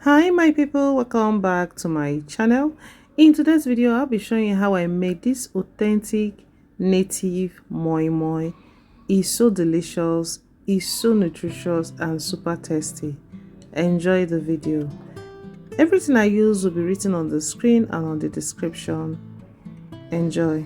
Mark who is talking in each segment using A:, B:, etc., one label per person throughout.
A: Hi my people, welcome back to my channel. In today's video I'll be showing you how I made this authentic native moi moi. It's so delicious, it's so nutritious and super tasty. Enjoy the video. Everything I use will be written on the screen and on the description. Enjoy.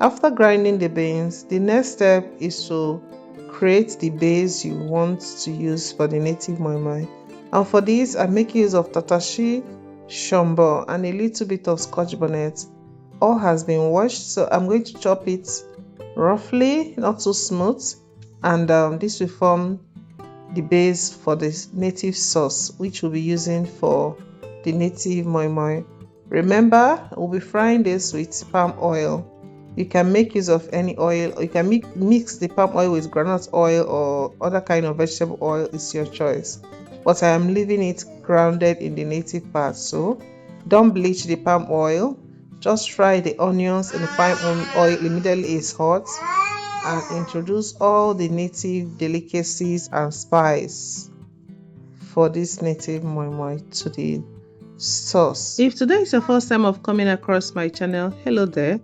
A: After grinding the beans, the next step is to create the base you want to use for the native moi moi. And for this, I make use of tatashi, shombo, and a little bit of scotch bonnet. All has been washed, so I'm going to chop it roughly, not too smooth, and this will form the base for this native sauce, which we'll be using for the native moi moi. Remember, we'll be frying this with palm oil. You can make use of any oil, or you can mix the palm oil with groundnut oil or other kind of vegetable oil. It's your choice, but I am leaving it grounded in the native part. So don't bleach the palm oil, just fry the onions in the palm oil immediately it's hot, and introduce all the native delicacies and spice for this native moi moi to the sauce. If today is your first time of coming across my channel, hello there,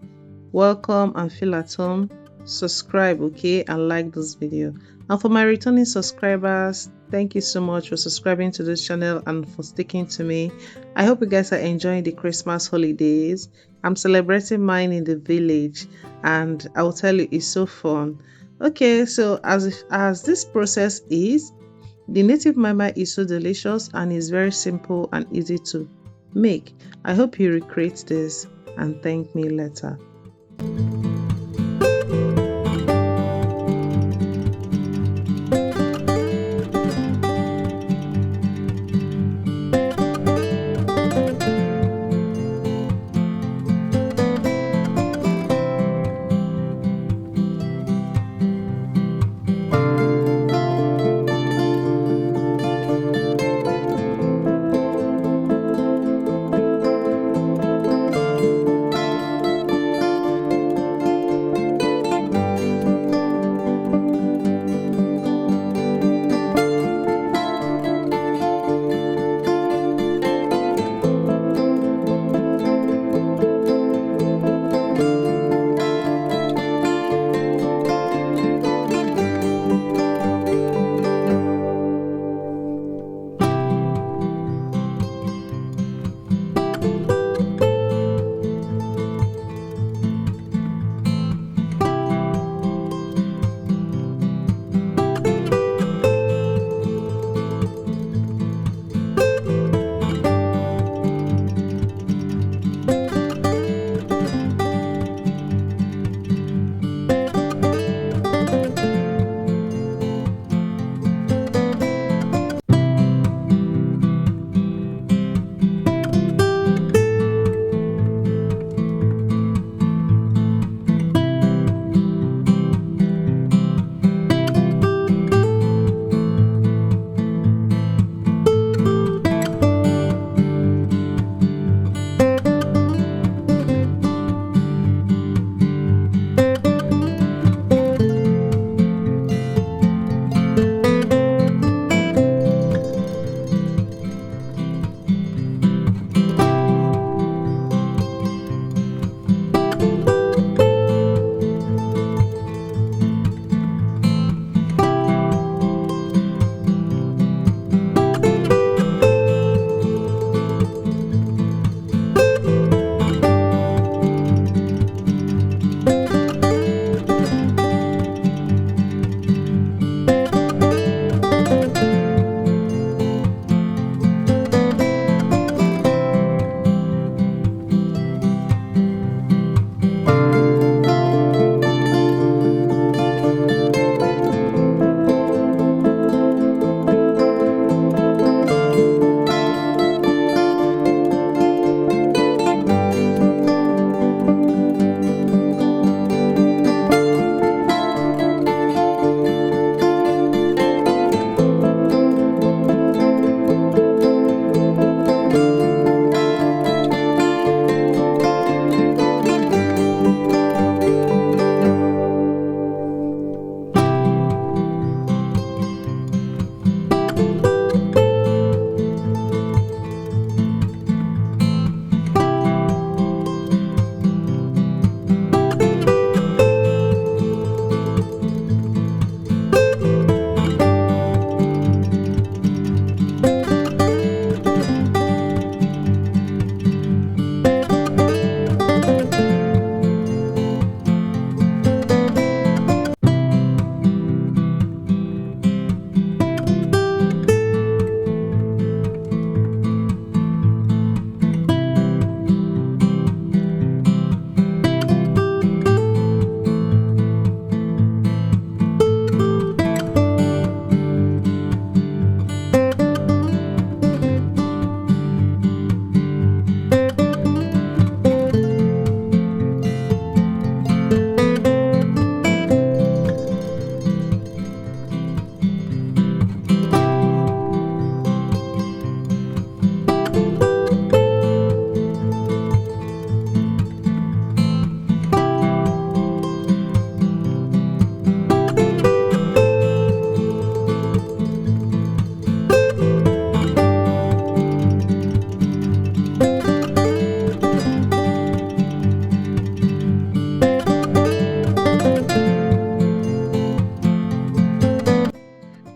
A: welcome and feel at home. Subscribe, okay, and like this video. And for my returning subscribers, thank you so much for subscribing to this channel and for sticking to me. I hope you guys are enjoying the Christmas holidays. I'm celebrating mine in the village, and I will tell you, it's so fun. Okay, so as this process is, the native moi moi is so delicious and is very simple and easy to make. I hope you recreate this and thank me later.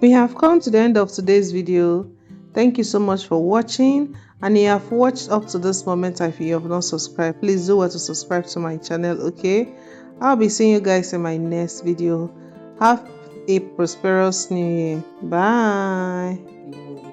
A: We have come to the end of today's video. Thank you so much for watching, and if you have watched up to this moment, if you have not subscribed, please do well to subscribe to my channel. Okay, I'll be seeing you guys in my next video. Have a prosperous new year. Bye.